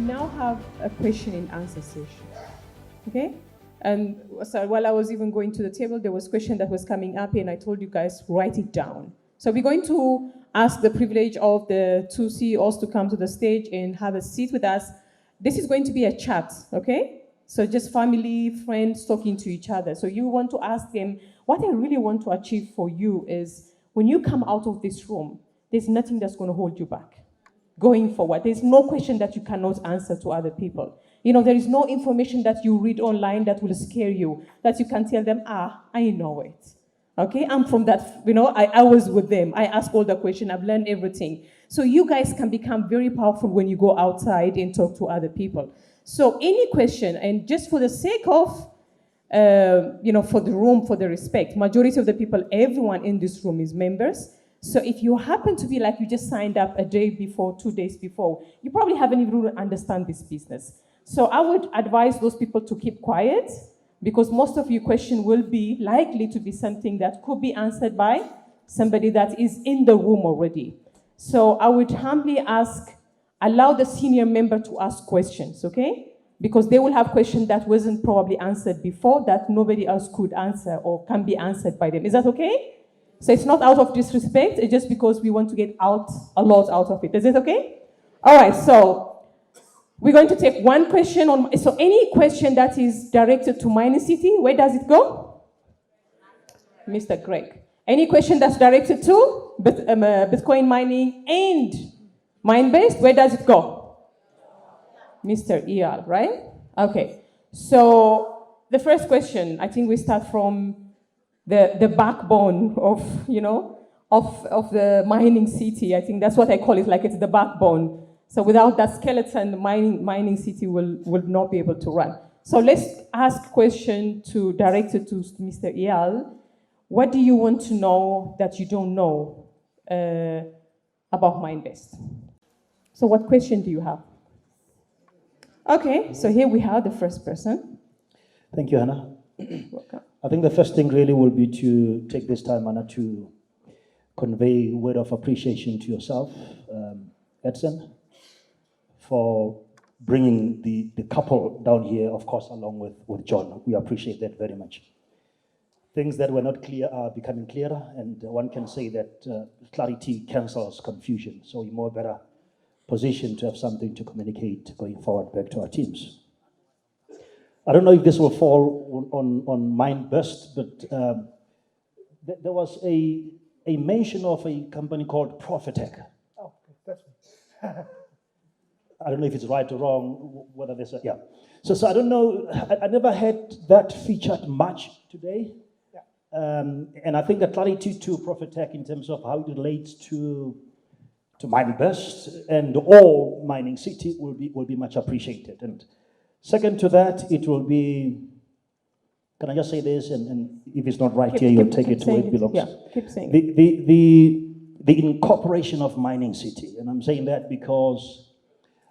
now have a question and answer session. Okay? And so while I was even going to the table, there was a question that was coming up, and I told you guys, write it down. So we're going to ask the privilege of the two CEOs to come to the stage and have a seat with us. This is going to be a chat, okay? So just family, friends talking to each other. So you want to ask them, what I really want to achieve for you is, when you come out of this room, there's nothing that's going to hold you back. Going forward, there's no question that you cannot answer to other people. You know, there is no information that you read online that will scare you, that you can tell them, I know it. Okay, I'm from that, you know, I was with them. I ask all the questions, I've learned everything. So you guys can become very powerful when you go outside and talk to other people. So any question, and just for the sake of, you know, for the room, for the respect, majority of the people, everyone in this room is members. So if you happen to be like you just signed up a day before, 2 days before, you probably haven't even really understand this business. So I would advise those people to keep quiet, because most of your question will be likely to be something that could be answered by somebody that is in the room already. So I would humbly ask, allow the senior member to ask questions, okay? Because they will have questions that wasn't probably answered before, that nobody else could answer or can be answered by them. Is that okay? So it's not out of disrespect, it's just because we want to get a lot out of it. Is it okay? All right, so we're going to take one question on, so any question that is directed to Mining City, where does it go? Mr. Greg. Any question that's directed to Bitcoin mining and MineBest, where does it go? Mr. Eyal, right? Okay, so the first question, I think we start from the backbone of, you know, of the mining city. I think that's what I call it, like it's the backbone. So without that skeleton, the mining city will not be able to run. So let's ask question directed to Mr. Eyal. What do you want to know that you don't know about MineBest? So what question do you have? Okay, so here we have the first person. Thank you, Hannah. Welcome. I think the first thing really will be to take this time, Anna, to convey a word of appreciation to yourself, Edson, for bringing the couple down here, of course, along with John. We appreciate that very much. Things that were not clear are becoming clearer, and one can say that clarity cancels confusion. So you're more better positioned to have something to communicate going forward back to our teams. I don't know if this will fall on MineBest, but there was a mention of a company called Profitec. Oh, that's me. I don't know if it's right or wrong, whether there's a, yeah. So I don't know, I never had that featured much today. Yeah. And I think the clarity to Profitec in terms of how it relates to MineBest and all Mining City will be much appreciated. And second to that, it will be, can I just say this, and if it's not right here, you'll take it to where it belongs. Yeah, keep saying it. The incorporation of Mining City, and I'm saying that because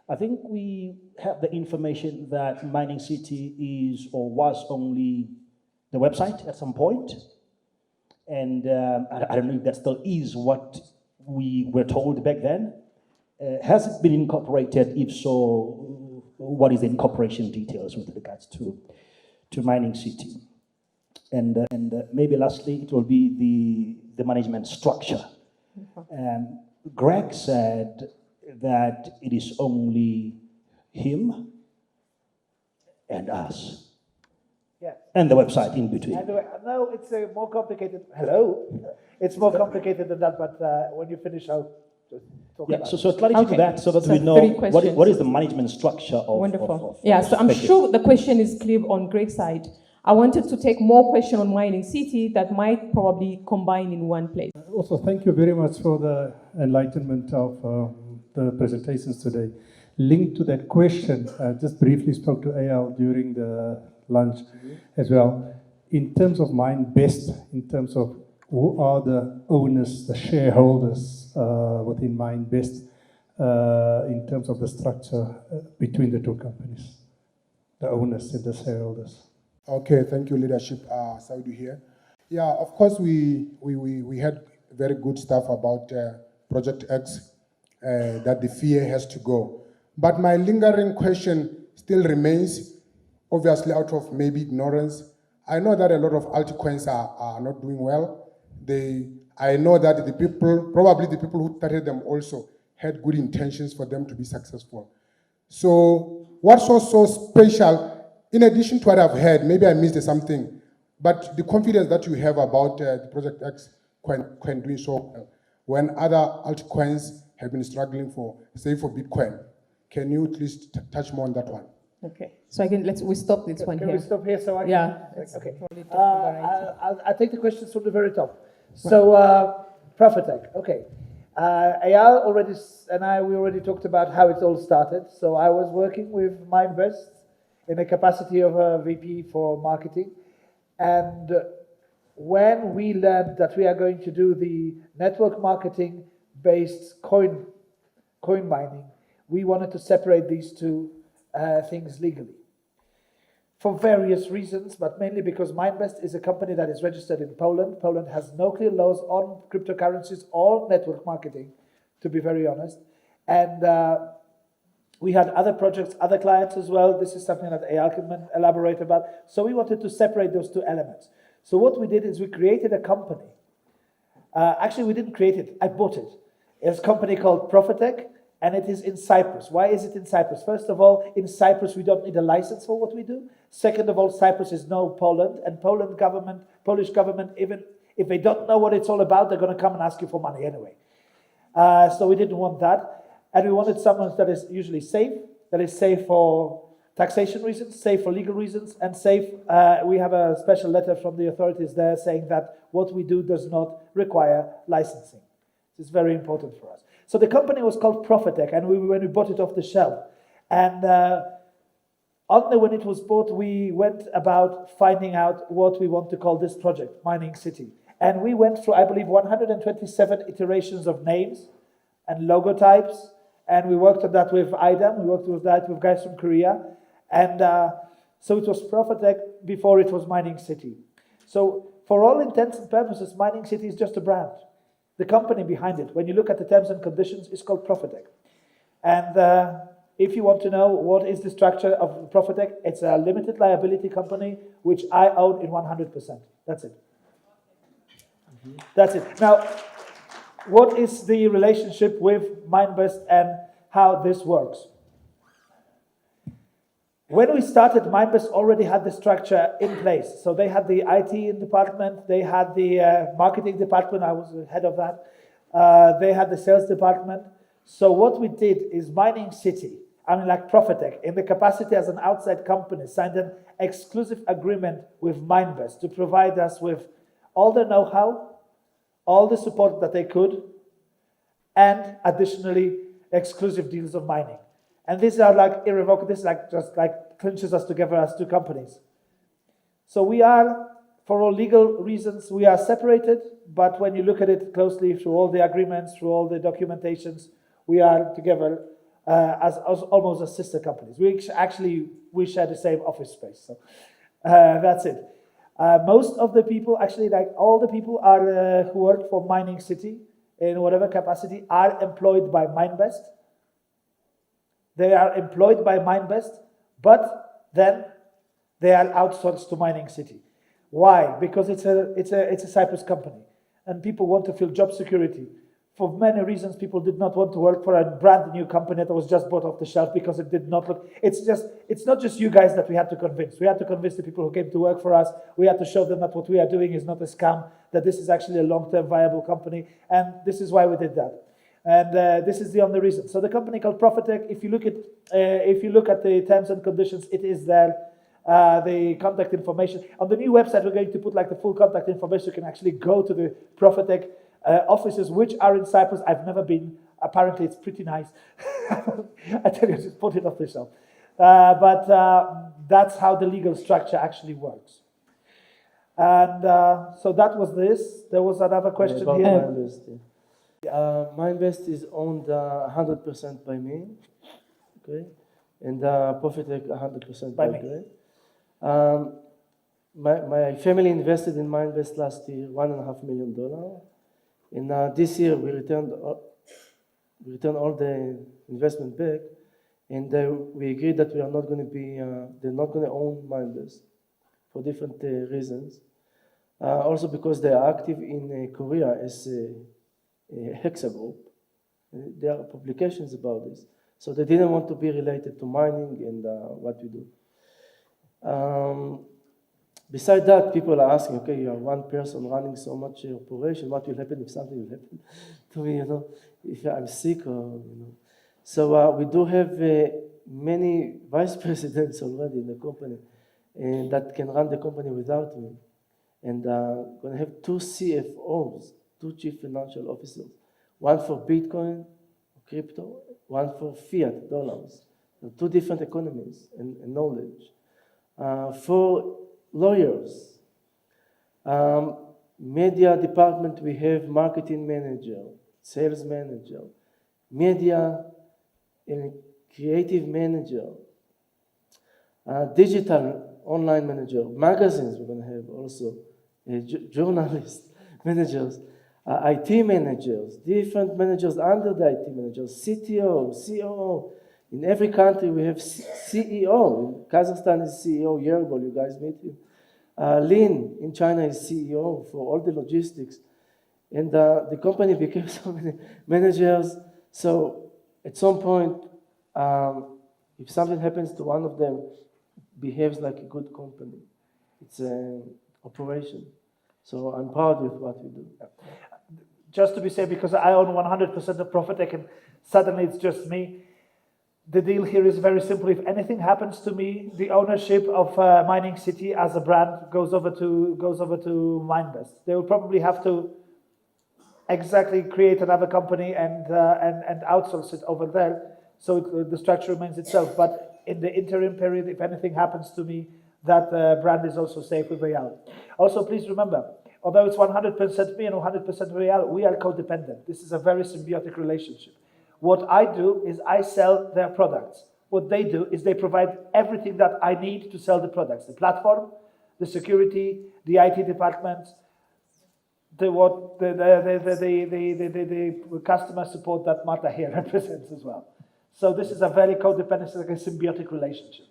I think we have the information that Mining City is or was only the website at some point, and I don't know if that still is what we were told back then. Has it been incorporated? If so, what is the incorporation details with regards to Mining City? And maybe lastly, it will be the management structure. Greg said that it is only him and us. Yeah. And the website in between. No, it's more complicated. Hello. It's more complicated than that, but when you finish, I'll just talk about it. So clarity to that, so that we know what is the management structure of. Wonderful. Yeah, so I'm sure the question is clear on Greg's side. I wanted to take more questions on Mining City that might probably combine in one place. Also, thank you very much for the enlightenment of the presentations today. Linked to that question, I just briefly spoke to Eyal during the lunch as well. In terms of MineBest, in terms of who are the owners, the shareholders within MineBest, in terms of the structure between the two companies, the owners and the shareholders. Okay, thank you, leadership. Saudi here. Yeah, of course, we had very good stuff about Project X, that the fear has to go. But my lingering question still remains, obviously out of maybe ignorance. I know that a lot of altcoins are not doing well. I know that the people, probably the people who started them also had good intentions for them to be successful. So what's so special, in addition to what I've heard, maybe I missed something, but the confidence that you have about the Project X can doing so well, when other altcoins have been struggling for, say, for Bitcoin. Can you at least touch more on that one? Okay, so we stop this one Can here. we stop here so I can? Yeah. Okay. Probably talk about it. I'll take the questions from the very top. So, Profitec, okay. Eyal we already talked about how it all started. So I was working with MineBest in the capacity of a VP for marketing. And when we learned that we are going to do the network marketing based coin mining, we wanted to separate these two things legally. For various reasons, but mainly because MineBest is a company that is registered in Poland. Poland has no clear laws on cryptocurrencies or network marketing, to be very honest. And we had other projects, other clients as well. This is something that Eyal can elaborate about. So we wanted to separate those two elements. So what we did is we created a company. Actually, we didn't create it. I bought it. It's a company called Profitec, and it is in Cyprus. Why is it in Cyprus? First of all, in Cyprus, we don't need a license for what we do. Second of all, Cyprus is no Poland, and Polish government, even if they don't know what it's all about, they're going to come and ask you for money anyway. So we didn't want that. And we wanted someone that is usually safe, that is safe for taxation reasons, safe for legal reasons, and safe. We have a special letter from the authorities there saying that what we do does not require licensing. This is very important for us. So the company was called Profitec, and when we bought it off the shelf. And only when it was bought, we went about finding out what we want to call this project, Mining City. And we went through, I believe, 127 iterations of names and logotypes. And we worked on that with IDAM, we worked with that with guys from Korea. And so it was Profitec before it was Mining City. So for all intents and purposes, Mining City is just a brand. The company behind it, when you look at the terms and conditions, is called Profitec. And if you want to know what is the structure of Profitec, it's a limited liability company, which I own in 100%. That's it. That's it. Now, what is the relationship with MineBest and how this works? When we started, MineBest already had the structure in place. So they had the IT department, they had the marketing department, I was the head of that. They had the sales department. So what we did is Mining City, like Profitec, in the capacity as an outside company, signed an exclusive agreement with MineBest to provide us with all the know-how, all the support that they could, and additionally, exclusive deals of mining. And these are like irrevocable, this is like just like clinches us together as two companies. So we are, for all legal reasons, we are separated, but when you look at it closely through all the agreements, through all the documentations, we are together as almost as sister companies. We share the same office space, so that's it. Most of the people, actually like all the people are who work for Mining City in whatever capacity are employed by MineBest. They are employed by MineBest, but then they are outsourced to Mining City. Why? Because it's a Cyprus company, and people want to feel job security. For many reasons, people did not want to work for a brand new company that was just bought off the shelf because it did not look. It's not just you guys that we had to convince. We had to convince the people who came to work for us. We had to show them that what we are doing is not a scam, that this is actually a long-term viable company, and this is why we did that. And this is the only reason. So the company called Profitec, if you look at the terms and conditions, it is there. The contact information on the new website, we're going to put like the full contact information. You can actually go to the Profitec offices, which are in Cyprus. I've never been. Apparently, it's pretty nice. I tell you, just put it off the shelf. But that's how the legal structure actually works. And so that was this. There was another question here. MineBest is owned 100% by me, okay, and Profitec 100% by Greg. My family invested in MineBest last year $1.5 million, and this year we returned all the investment back, And we agreed that we are not going to be, they're not going to own MineBest for different reasons. Also because they are active in Korea as a Hexa group. There are publications about this. So they didn't want to be related to mining and what we do. Besides that, people are asking, okay, you are one person running so much operation, what will happen if something will happen to me, if I'm sick or, So we do have many vice presidents already in the company and that can run the company without me. And going to have 2 CFOs, 2 chief financial officers, one for Bitcoin, crypto, one for fiat dollars. So 2 different economies and knowledge. For lawyers, media department, we have marketing manager, sales manager, media and creative manager, digital online manager, magazines we're going to have also, journalist managers, IT managers, different managers under the IT managers, CTO, COO. In every country we have CEO. In Kazakhstan is CEO, Yerbol, you guys meet him. Lin in China is CEO for all the logistics. And the company became so many managers. So at some point, if something happens to one of them, it behaves like a good company. It's an operation. So I'm proud with what we do. Just to be safe, because I own 100% of Profitec and suddenly it's just me, the deal here is very simple. If anything happens to me, the ownership of Mining City as a brand goes over to MineBest. They will probably have to exactly create another company and outsource it over there, so the structure remains itself. But in the interim period, if anything happens to me, that brand is also safe with Eyal. Also, please remember, although it's 100% me and 100% Eyal, we are codependent. This is a very symbiotic relationship. What I do is I sell their products. What they do is they provide everything that I need to sell the products: the platform, the security, the IT department, the customer support that Marta here represents as well. So this is a very codependent, like a symbiotic relationship.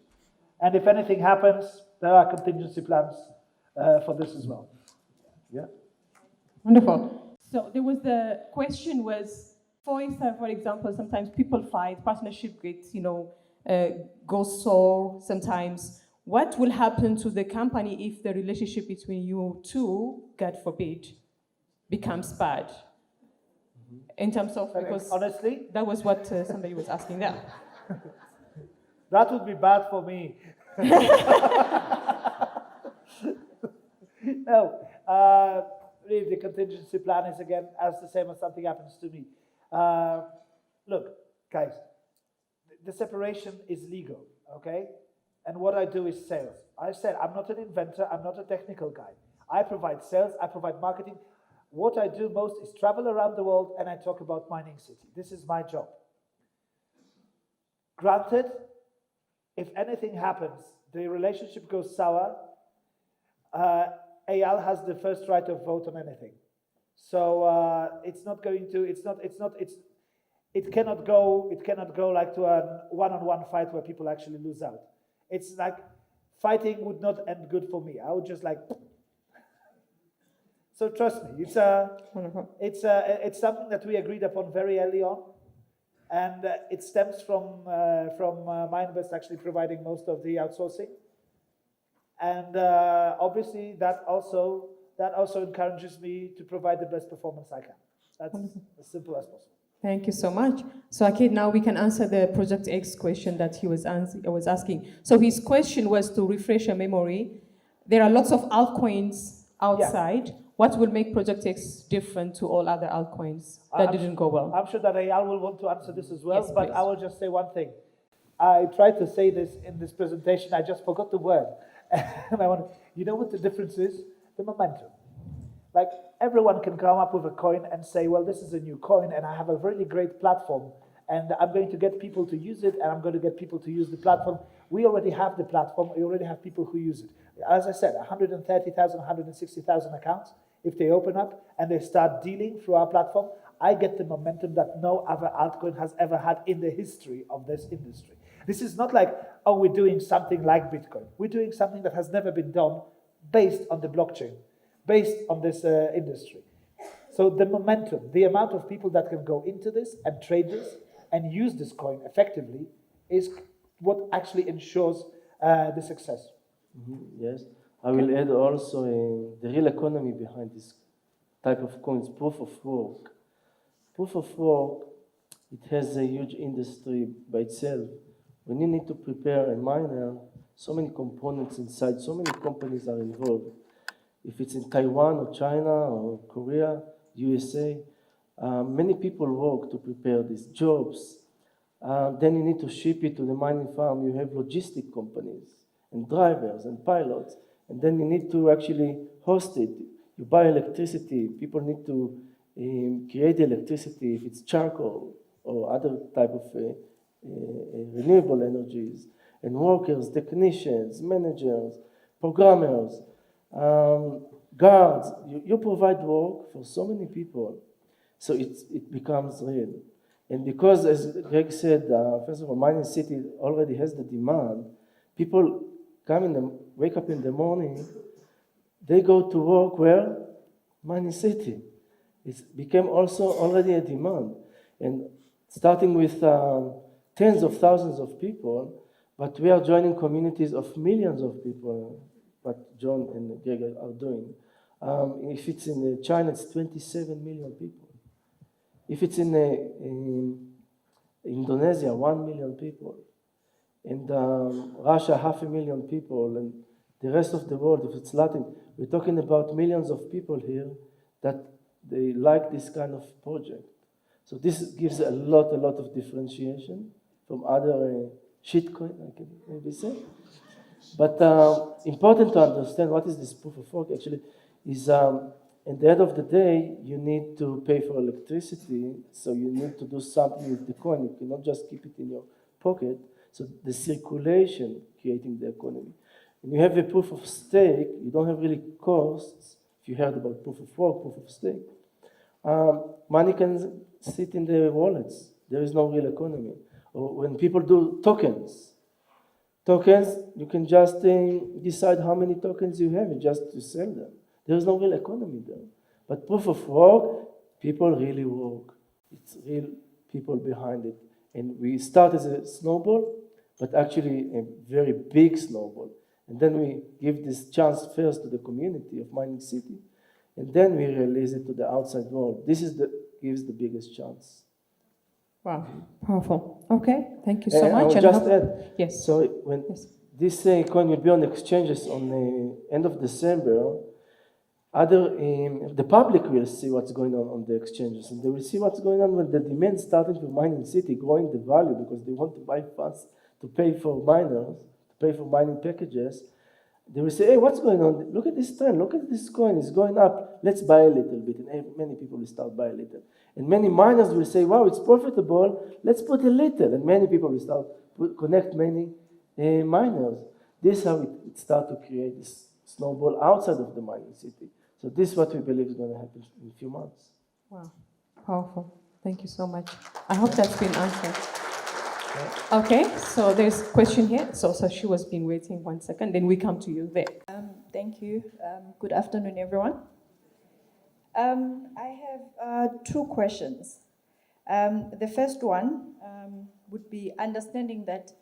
And if anything happens, there are contingency plans for this as well. Yeah. Wonderful. So there was the question was, for example, sometimes people fight, partnership gets, goes sour sometimes. What will happen to the company if the relationship between you two, God forbid, becomes bad? In terms of, because honestly, that was what somebody was asking there. That would be bad for me. No, really the contingency plan is again as the same as something happens to me. Look, guys, the separation is legal, okay? And what I do is sales. I said I'm not an inventor, I'm not a technical guy. I provide sales, I provide marketing. What I do most is travel around the world and I talk about Mining City. This is my job. Granted, if anything happens, the relationship goes sour, Eyal has the first right of vote on anything. So it's not going to, it cannot go like to a one-on-one fight where people actually lose out. It's like fighting would not end good for me. I would just like. So trust me, it's something that we agreed upon very early on, and it stems from MineBest actually providing most of the outsourcing, and obviously that also encourages me to provide the best performance I can. That's as simple as possible. Thank you so much. So Akid, now we can answer the Project X question that he was asking. So his question was, to refresh your memory, there are lots of altcoins outside. Yeah. What will make Project X different to all other altcoins that didn't go well? I'm sure that Eyal will want to answer this as well, yes, but please. I will just say one thing. I tried to say this in this presentation, I just forgot the word. And you know what the difference is? The momentum. Like, everyone can come up with a coin and say, well, this is a new coin and I have a really great platform and I'm going to get people to use it and I'm going to get people to use the platform. We already have the platform, we already have people who use it. As I said, 130,000, 160,000 accounts. If they open up and they start dealing through our platform, I get the momentum that no other altcoin has ever had in the history of this industry. This is not like, oh, we're doing something like Bitcoin. We're doing something that has never been done based on the blockchain, based on this industry. So the momentum, the amount of people that can go into this and trade this and use this coin effectively is what actually ensures the success. Yes. I will add also the real economy behind this type of coins, proof of work. Proof of work, it has a huge industry by itself. When you need to prepare a miner, so many components inside, so many companies are involved. If it's in Taiwan or China or Korea, USA, many people work to prepare these jobs. Then you need to ship it to the mining farm. You have logistic companies and drivers and pilots. And then you need to actually host it. You buy electricity. People need to create the electricity, if it's charcoal or other type of renewable energies. And workers, technicians, managers, programmers, guards. You provide work for so many people. So it becomes real. And because, as Greg said, first of all, Mining City already has the demand. People wake up in the morning, they go to work where? Mining City. It became also already a demand. And starting with tens of thousands of people, but we are joining communities of millions of people, what John and Greg are doing. If it's in China, it's 27 million people. If it's in Indonesia, 1 million people. And Russia, 500,000 people. And the rest of the world, if it's Latin, we're talking about millions of people here that they like this kind of project. So this gives a lot of differentiation from other shitcoin, I can maybe say. But important to understand what is this proof of work actually is at the end of the day, you need to pay for electricity, so you need to do something with the coin. You cannot just keep it in your pocket. So the circulation creating the economy. When you have a proof of stake, you don't have really costs. If you heard about proof of work, proof of stake, money can sit in the wallets. There is no real economy. Or when people do tokens, you can just decide how many tokens you have and just to sell them. There is no real economy there. But proof of work, people really work. It's real people behind it. And we start as a snowball, but actually a very big snowball. And then we give this chance first to the community of Mining City, and then we release it to the outside world. This gives the biggest chance. Wow, powerful. Okay, thank you so I much. will just add, yes. so when this coin will be on exchanges on the end of December, the public will see what's going on the exchanges, and they will see what's going on when the demand started for Mining City, growing the value because they want to buy funds to pay for miners, to pay for mining packages. They will say, hey, what's going on? Look at this trend. Look at this coin. It's going up. Let's buy a little bit. And many people will start buying a little. And many miners will say, wow, it's profitable. Let's put a little. And many people will start connect many miners. This is how it starts to create this snowball outside of the Mining City. So this is what we believe is going to happen in a few months. Wow, powerful. Thank you so much. I hope that's been answered. Okay, so there's a question here. So she was been waiting 1 second, then we come to you there. Thank you. Good afternoon, everyone. I have 2 questions. The first one would be understanding that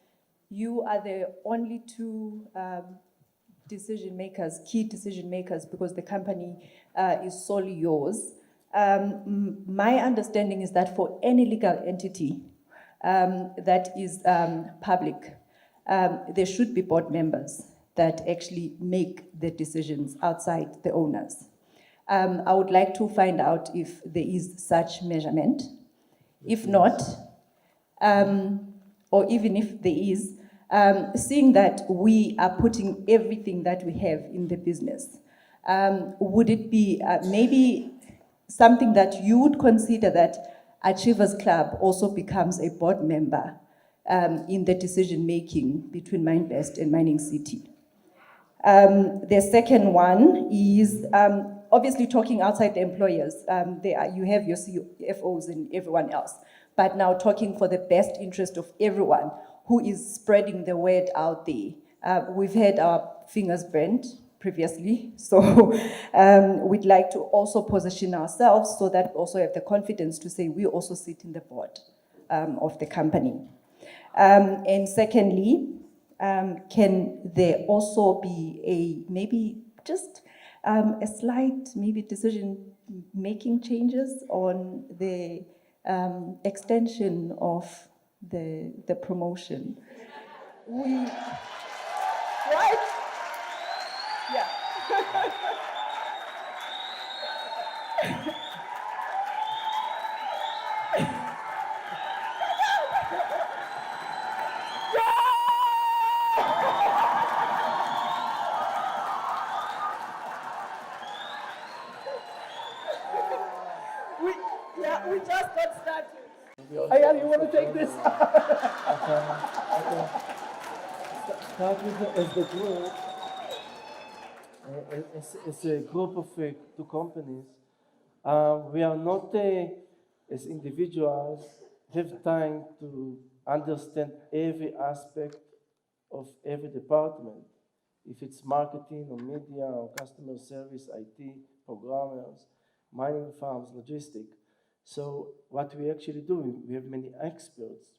you are the only 2 decision makers, key decision makers, because the company is solely yours. My understanding is that for any legal entity that is public, there should be board members that actually make the decisions outside the owners. I would like to find out if there is such measurement. If not, or even if there is, seeing that we are putting everything that we have in the business, would it be maybe something that you would consider that Achievers Club also becomes a board member in the decision-making between MineBest and Mining City? The second one is obviously talking outside the employers. You have your CFOs and everyone else, but now talking for the best interest of everyone. who is spreading the word out there. We've had our fingers burnt previously, so we'd like to also position ourselves so that we also have the confidence to say we also sit in the board of the company. And secondly, can there also be maybe just a slight decision-making changes on the extension of the promotion? Right? Yeah. We just got started. Eyal, you want to take this? Start with as the group, as a group of two companies. We are not, as individuals, have time to understand every aspect of every department. If it's marketing or media or customer service, IT, programmers, mining farms, logistics. So what we actually do, we have many experts,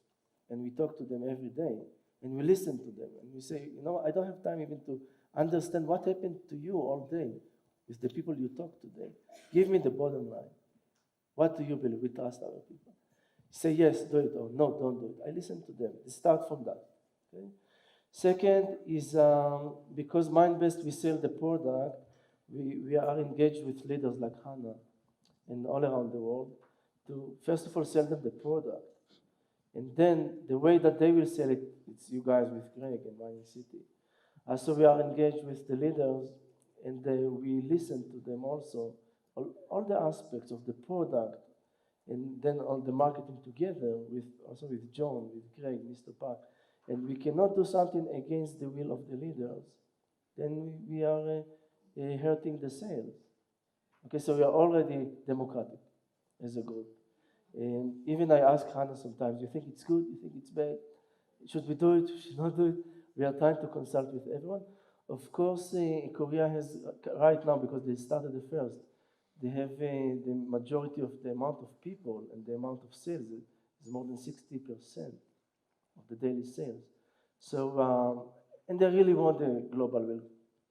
and we talk to them every day, and we listen to them, and we say, I don't have time even to understand what happened to you all day with the people you talk today. Give me the bottom line. What do you believe? We trust our people. Say yes, do it, or no, don't do it. I listen to them. Start from that. Okay? Second is because MineBest, we sell the product, we are engaged with leaders like Hannah and all around the world to, first of all, sell them the product. And then the way that they will sell it, it's you guys with Greg and Mining City. So we are engaged with the leaders, and we listen to them also, all the aspects of the product, and then all the marketing together, also with John, with Greg, Mr. Park. And we cannot do something against the will of the leaders, then we are hurting the sales. Okay, so we are already democratic as a group. And even I ask Hannah sometimes, you think it's good, you think it's bad? Should we do it, should not do it? We are trying to consult with everyone. Of course, Korea has, right now, because they started the first, they have the majority of the amount of people and the amount of sales is more than 60% of the daily sales. So, and they really want the global will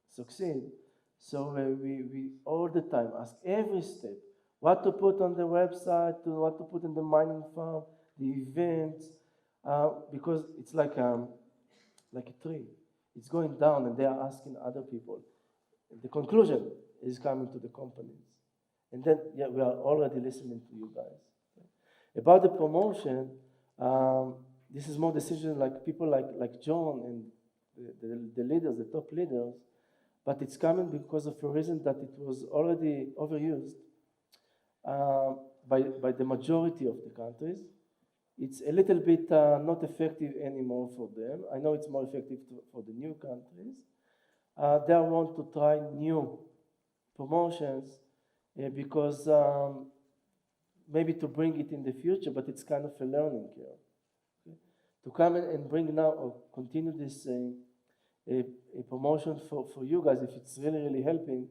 succeed. So we all the time ask every step, what to put on the website, what to put in the mining farm, the events, because it's like a tree. It's going down and they are asking other people. The conclusion is coming to the companies. And then, yeah, we are already listening to you guys. About the promotion, this is more decision like people like John and the leaders, the top leaders, but it's coming because of a reason that it was already overused by the majority of the countries. It's a little bit not effective anymore for them. I know it's more effective for the new countries. They want to try new promotions because maybe to bring it in the future, but it's kind of a learning curve. Okay? To come in and bring now or continue this a promotion for you guys, if it's really, really helping,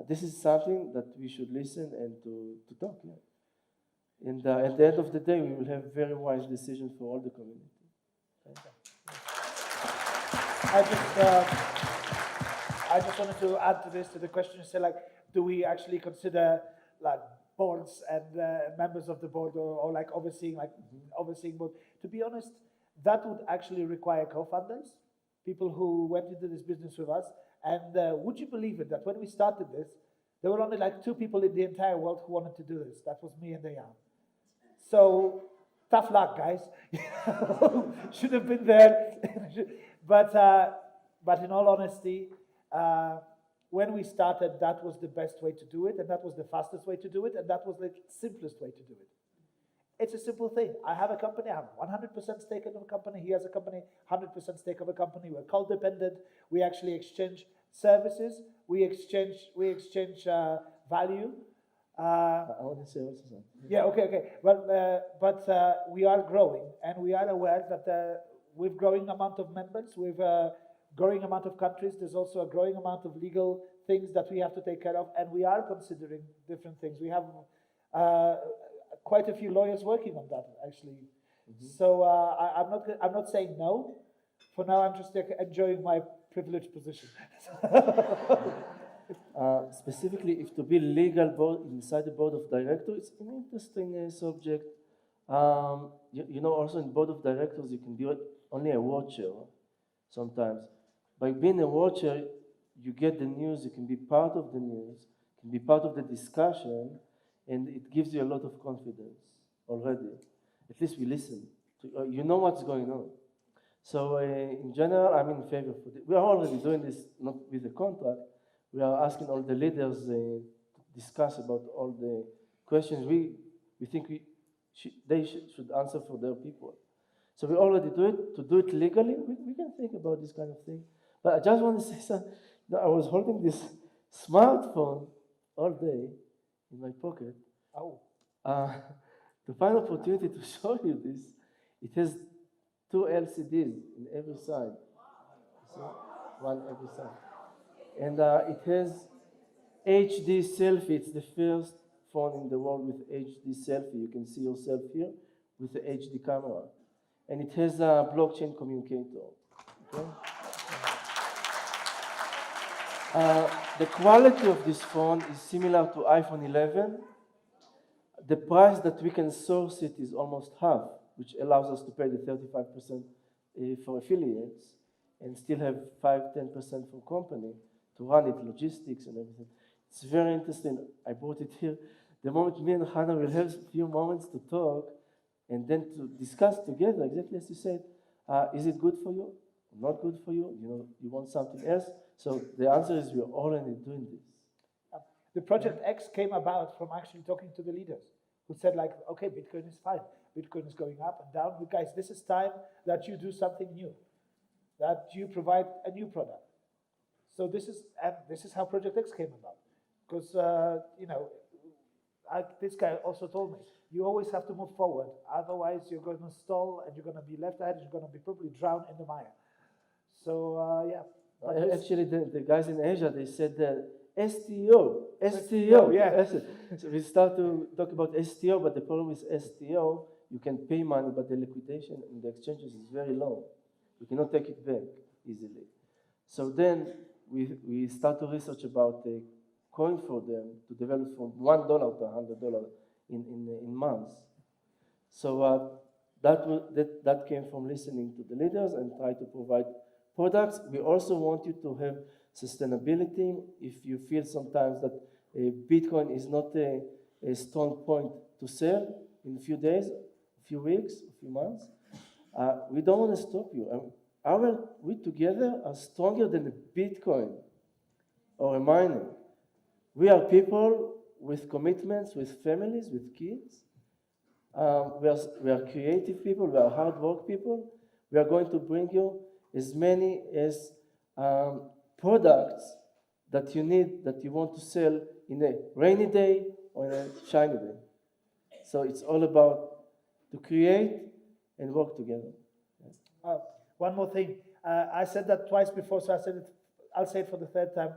this is something that we should listen and to talk. Yeah. And at the end of the day, we will have very wise decisions for all the community. Okay. I just wanted to add to this, to the question. Say, like, do we actually consider like boards and members of the board, or like overseeing board? To be honest, that would actually require co-founders, people who went into this business with us. And would you believe it that when we started this, there were only like 2 people in the entire world who wanted to do this. That was me and Eyal. So tough luck, guys. Should have been there. But in all honesty, when we started, that was the best way to do it, and that was the fastest way to do it, and that was the simplest way to do it. It's a simple thing. I have a company, I have 100% stake in a company, he has a company, 100% stake of a company, we're codependent, we actually exchange services, we exchange value. I want to say also something. Yeah, okay. But we are growing, and we are aware that with growing amount of members, with a growing amount of countries, there's also a growing amount of legal things that we have to take care of, and we are considering different things. We have quite a few lawyers working on that, actually. So I'm not saying no. For now, I'm just enjoying my privileged position. Specifically, if to be legal board inside the board of directors, it's an interesting subject. You know, also in board of directors, you can be only a watcher sometimes. By being a watcher, you get the news, you can be part of the news, you can be part of the discussion, and it gives you a lot of confidence already. At least we listen. You know what's going on. So in general, I'm in favor for it. We are already doing this, not with a contract. We are asking all the leaders to discuss about all the questions we think they should answer for their people. So we already do it. To do it legally, we can think about this kind of thing. But I just want to say something. I was holding this smartphone all day in my pocket. Oh. To find opportunity to show you this, it has 2 LCDs in every side. So, one every side. And it has HD selfie. It's the first phone in the world with HD selfie. You can see yourself here with the HD camera. And it has a blockchain communicator. Okay? The quality of this phone is similar to iPhone 11. The price that we can source it is almost half, which allows us to pay the 35% for affiliates and still have 5-10% for company to run it, logistics and everything. It's very interesting. I brought it here. The moment me and Hannah will have a few moments to talk and then to discuss together, exactly as you said, is it good for you? Not good for you? You know, you want something else? So the answer is we're already doing this. The Project X came about from actually talking to the leaders who said like, okay, Bitcoin is fine. Bitcoin is going up and down. But guys, this is time that you do something new, that you provide a new product. So this is how Project X came about. Because, you know, this guy also told me, you always have to move forward. Otherwise, you're going to stall and you're going to be left ahead. You're going to be probably drowned in the mire. So, yeah. Actually, the guys in Asia, they said that STO, yeah. So we start to talk about STO, but the problem with STO, you can pay money, but the liquidation in the exchanges is very low. You cannot take it back easily. So then we start to research about a coin for them to develop from $1 to $100 in months. So that came from listening to the leaders and try to provide products. We also want you to have sustainability. If you feel sometimes that Bitcoin is not a strong point to sell in a few days, a few weeks, a few months, we don't want to stop you. We together are stronger than a Bitcoin or a miner. We are people with commitments, with families, with kids. We are creative people, we are hard work people. We are going to bring you as many as products that you need, that you want to sell in a rainy day or in a shiny day. So it's all about to create and work together. One more thing. I said that twice before, so I'll say it for the third time.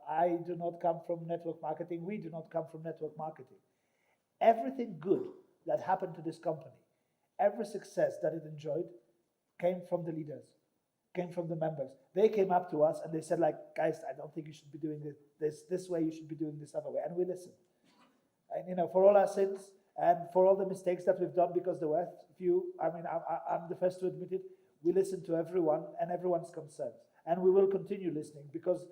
I do not come from network marketing. We do not come from network marketing. Everything good that happened to this company, every success that it enjoyed, came from the leaders, came from the members. They came up to us and they said, like, guys, I don't think you should be doing this way. You should be doing this other way. And we listened. And you know, for all our sins and for all the mistakes that we've done, because there were few. I mean, I'm the first to admit it. We listened to everyone and everyone's concerns. And we will continue listening because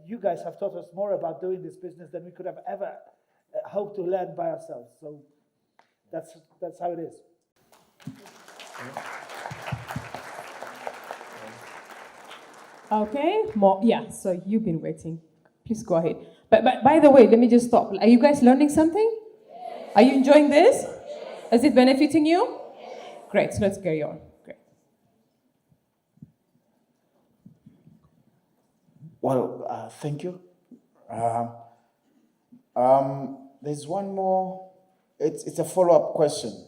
you guys have taught us more about doing this business than we could have ever hoped to learn by ourselves. So that's how it is. Okay, more, yeah, so you've been waiting. Please go ahead. But by the way, let me just stop. Are you guys learning something? Yes. Are you enjoying this? Yes. Is it benefiting you? Yes. Great, so let's carry on. Great. Well, thank you. There's one more. It's a follow-up question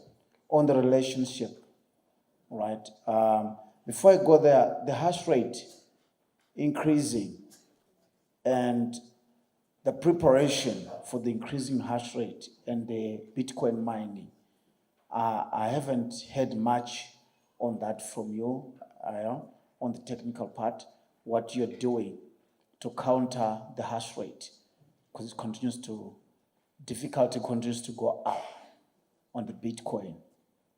on the relationship, right, before I go there, the hash rate increasing and the preparation for the increasing hash rate and the Bitcoin mining. I haven't heard much on that from you, Eyal, on the technical part, what you're doing to counter the hash rate, because difficulty continues to go up on the Bitcoin,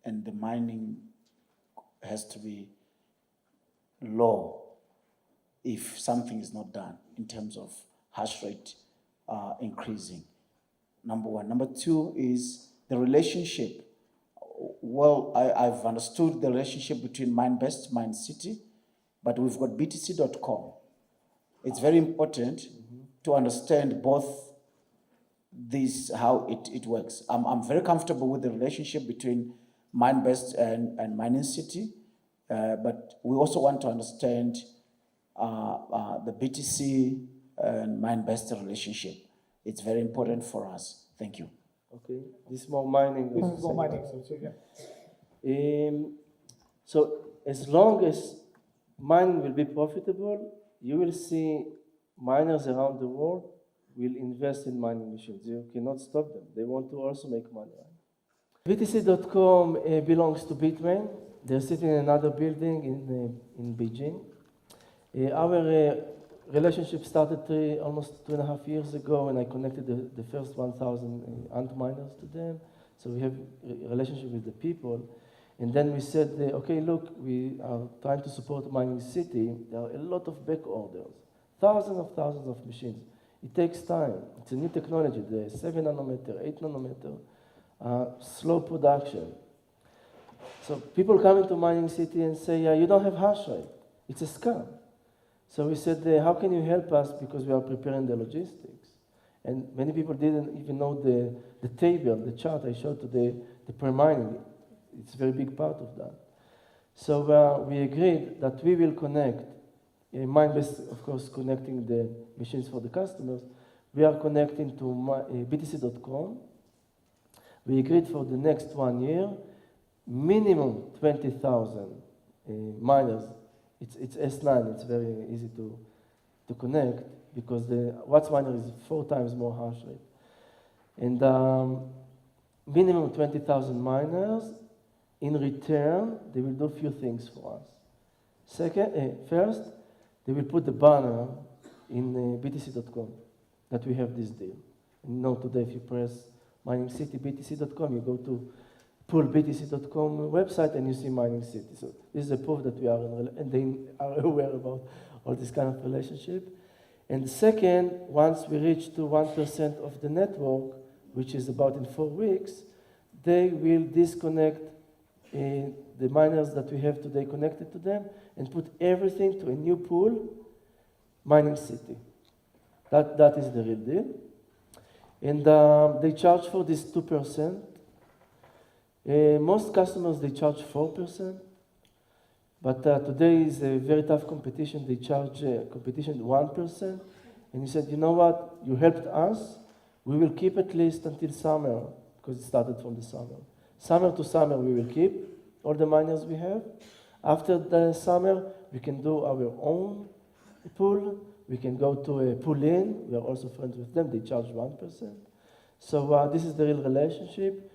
and the mining has to be low if something is not done in terms of hash rate increasing. Number one. Number two is the relationship. Well, I've understood the relationship between MineBest, MineCity, but we've got BTC.com. It's very important to understand both these, how it works. I'm very comfortable with the relationship between MineBest and MineCity, but we also want to understand the BTC and MineBest relationship. It's very important for us. Thank you. Okay, this is more mining. This is more mining, so yeah. So as long as mining will be profitable, you will see miners around the world will invest in mining machines. You cannot stop them. They want to also make money. BTC.com belongs to Bitmain. They're sitting in another building in Beijing. Our relationship started almost 2.5 years ago, and I connected the first 1,000 ant miners to them. So we have a relationship with the people. And then we said, okay, look, we are trying to support Mining City. There are a lot of back orders, thousands of machines. It takes time. It's a new technology, the 7 nanometer, 8 nanometer, slow production. So people come into Mining City and say, you don't have hash rate. It's a scam. So we said, how can you help us? Because we are preparing the logistics. And many people didn't even know the table, the chart I showed today, the pre-mining. It's a very big part of that. So we agreed that we will connect, MineBest, of course, connecting the machines for the customers. We are connecting to BTC.com. We agreed for the next 1 year, minimum 20,000 miners. It's S9, it's very easy to connect because the Watts miner is 4 times more hash rate. And minimum 20,000 miners. In return, they will do a few things for us. First, they will put the banner in BTC.com that we have this deal. And today if you press Mining City BTC.com, you go to pull BTC.com website and you see Mining City. So this is a proof that we are and they are aware about all this kind of relationship. And second, once we reach to 1% of the network, which is about in 4 weeks, they will disconnect the miners that we have today connected to them and put everything to a new pool, Mining City. That is the real deal. And they charge for this 2%. Most customers, they charge 4%. But today is a very tough competition. They charge competition 1%. And he said, you know what? You helped us. We will keep at least until summer, because it started from the summer. Summer to summer, we will keep all the miners we have. After the summer, we can do our own pool. We can go to a pool-in. We are also friends with them. They charge 1%. So this is the real relationship.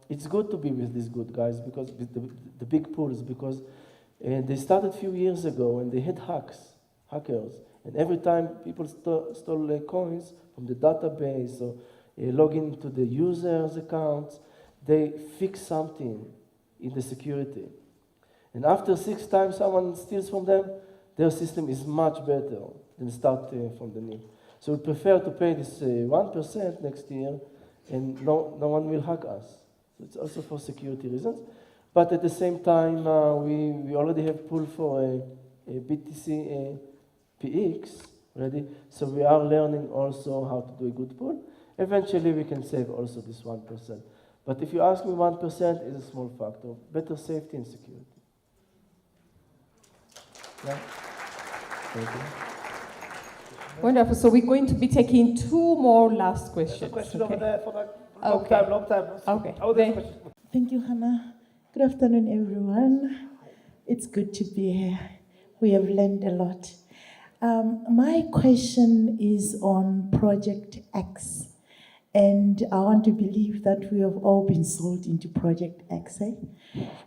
It's good to be with these good guys, because the big pools, because they started a few years ago and they had hackers. And every time people stole coins from the database or log into the user's accounts, they fix something in the security. And after 6 times someone steals from them, their system is much better than start from the new. So we prefer to pay this 1% next year, and no one will hack us. So it's also for security reasons. But at the same time, we already have pool for a BTC PX ready. So we are learning also how to do a good pool. Eventually, we can save also this 1%. But if you ask me, 1% is a small factor. Better safety and security. Yeah. Thank you. Wonderful. So we're going to be taking 2 more last questions. There's a question okay? over there for that. Long time. Okay. Oh, there's a question. Thank you, Hannah. Good afternoon, everyone. It's good to be here. We have learned a lot. My question is on Project X. And I want to believe that we have all been sold into Project X.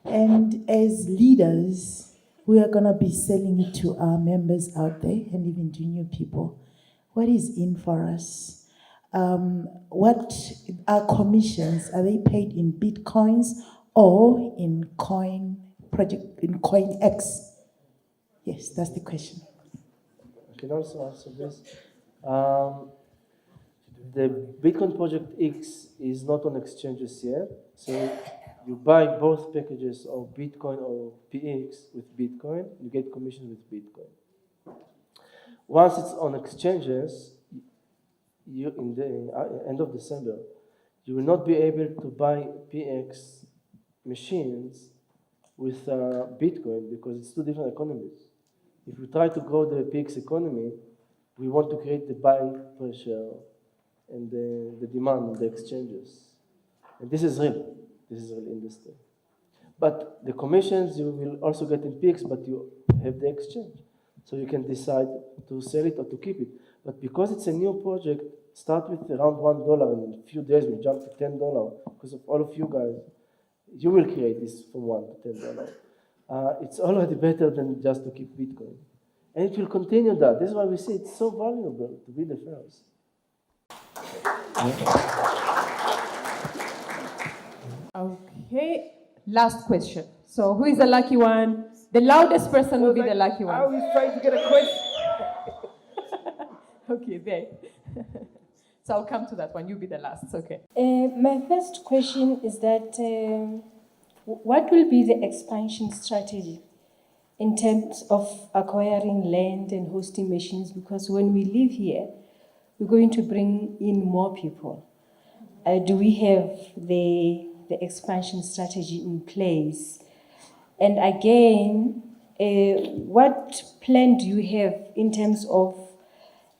And as leaders, we are going to be selling it to our members out there and even to new people. What is in for us? What are commissions? Are they paid in Bitcoins or in coin X? Yes, that's the question. I can also answer this. The Bitcoin Project X is not on exchanges yet, so you buy both packages of Bitcoin or PX with Bitcoin, you get commission with Bitcoin. Once it's on exchanges, you in the end of December, you will not be able to buy PX machines with Bitcoin because it's two different economies. If we try to grow the PX economy, we want to create the buying pressure and the demand on the exchanges. And this is real. This is real industry. But the commissions you will also get in PX, but you have the exchange. So you can decide to sell it or to keep it. But because it's a new project, start with around $1, and in a few days we'll jump to $10 because of all of you guys. You will create this from $1 to $10. It's already better than just to keep Bitcoin. And it will continue that. This is why we say it's so valuable to be the first. Okay, last question. So who is the lucky one? The loudest person will be the lucky one. I was trying to get a question. Okay, there. So I'll come to that one. You be the last. Okay. My first question is that what will be the expansion strategy in terms of acquiring land and hosting machines? Because when we live here, we're going to bring in more people. Do we have the expansion strategy in place? And again, what plan do you have in terms of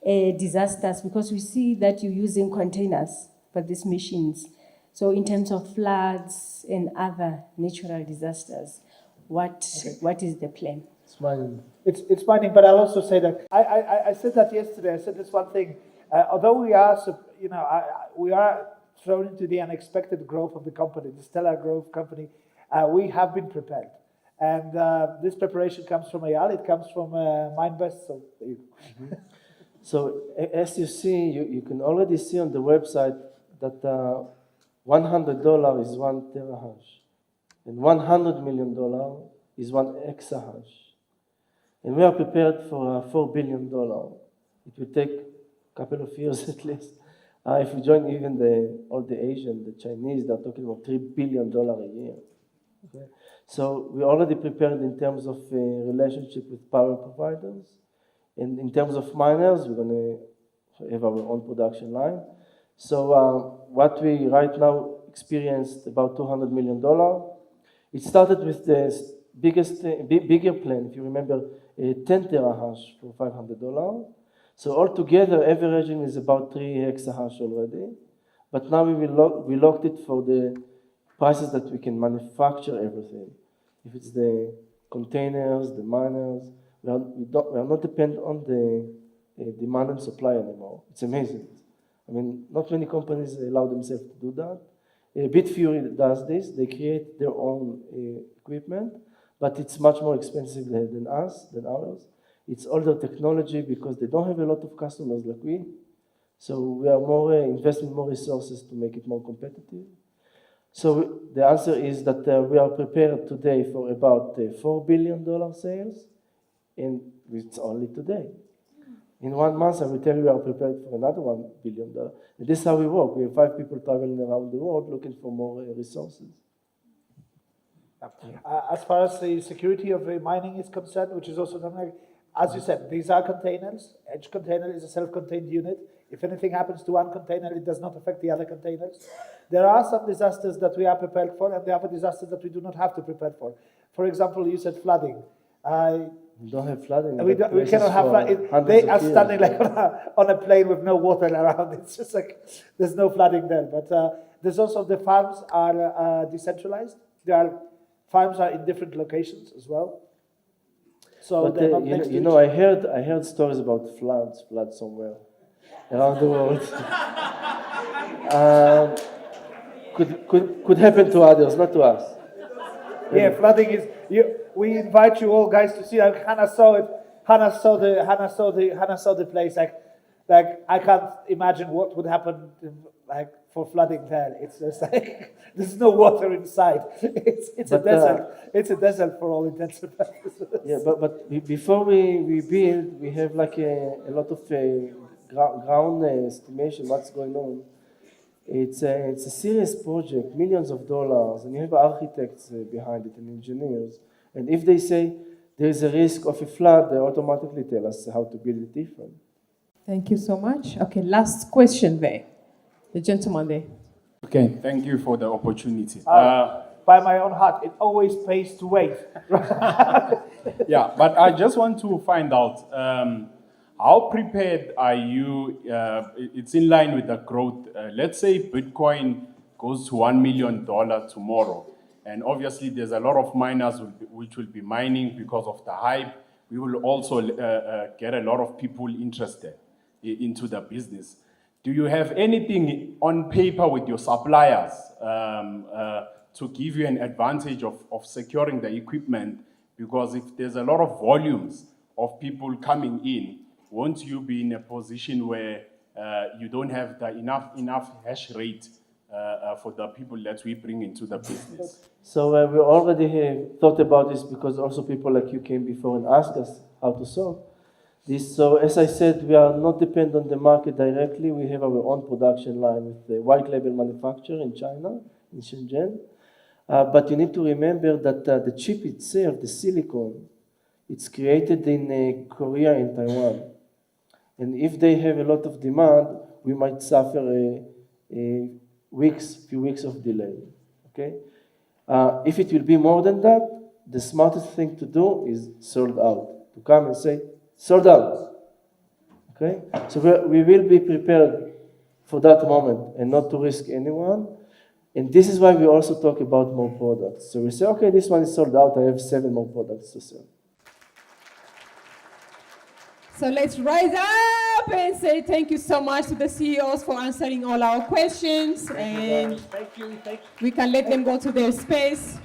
disasters? Because we see that you're using containers for these machines. So in terms of floods and other natural disasters, what is the plan? It's mining. It's mining, but I'll also say that I said that yesterday. I said this one thing. Although we are, we are thrown into the unexpected growth of the company, the stellar growth company, we have been prepared. And this preparation comes from Eyal, it comes from MineBest. So, So as you see, you can already see on the website that $100 is 1 terahash, and $100 million is 1 exahash. And we are prepared for $4 billion. It will take a couple of years at least. If we join even all the Asian, the Chinese, they're talking about $3 billion a year. Okay? So we're already prepared in terms of relationship with power providers. And in terms of miners, we're going to have our own production line. So what we right now experienced about $200 million. It started with the bigger plan, if you remember, 10 terahash for $500. So altogether, averaging is about 3 exahash already. But now we locked it for the prices that we can manufacture everything. If it's the containers, the miners, we are not dependent on the demand and supply anymore. It's amazing. I mean, not many companies allow themselves to do that. Bitfury does this. They create their own equipment, but it's much more expensive than ours. It's older technology because they don't have a lot of customers like we. So we are more investing more resources to make it more competitive. So the answer is that we are prepared today for about $4 billion sales, and it's only today. In 1 month, I will tell you we are prepared for another $1 billion. And this is how we work. We have 5 people traveling around the world looking for more resources. As far as the security of mining is concerned, which is also something, as you said, these are containers. Each container is a self-contained unit. If anything happens to one container, it does not affect the other containers. There are some disasters that we are prepared for, and there are disasters that we do not have to prepare for. For example, you said flooding. We don't have flooding. We cannot have flooding. They are standing like on a plane with no water around. It's just like there's no flooding there. But there's also the farms are decentralized. Farms are in different locations as well. So But they're not next to you each know, I heard stories about floods somewhere around the world. Could happen to others, not to us. Yeah, flooding is. We invite you all guys to see. Hannah saw it. Hannah saw the place. Like I can't imagine what would happen like for flooding there. It's just like there's no water inside. It's a desert. It's a desert for all intents and purposes. Yeah, but before we build, we have like a lot of ground estimation. What's going on? It's a serious project, millions of dollars, and you have architects behind it and engineers. And if they say there is a risk of a flood, they automatically tell us how to build it different. Thank you so much. Okay, last question there. The gentleman there. Okay, thank you for the opportunity. By my own heart, it always pays to wait. Yeah, but I just want to find out, how prepared are you? It's in line with the growth. Let's say Bitcoin goes to $1 million tomorrow. And obviously there's a lot of miners which will be mining because of the hype. We will also get a lot of people interested into the business. Do you have anything on paper with your suppliers to give you an advantage of securing the equipment? Because if there's a lot of volumes of people coming in, won't you be in a position where you don't have the enough hash rate for the people that we bring into the business? So we already have thought about this because also people like you came before and asked us how to solve this. So as I said, we are not dependent on the market directly. We have our own production line with the white label manufacturer in China, in Shenzhen. But you need to remember that the chip itself, the silicon, it's created in Korea and Taiwan. And if they have a lot of demand, we might suffer a few weeks of delay, okay? If it will be more than that, the smartest thing to do is sold out. To come and say, sold out, okay? So we will be prepared for that moment and not to risk anyone. And this is why we also talk about more products. So we say, okay, this one is sold out, I have 7 more products to sell. So let's rise up and say thank you so much to the CEOs for answering all our questions. And Thank you. we can let them go to their space.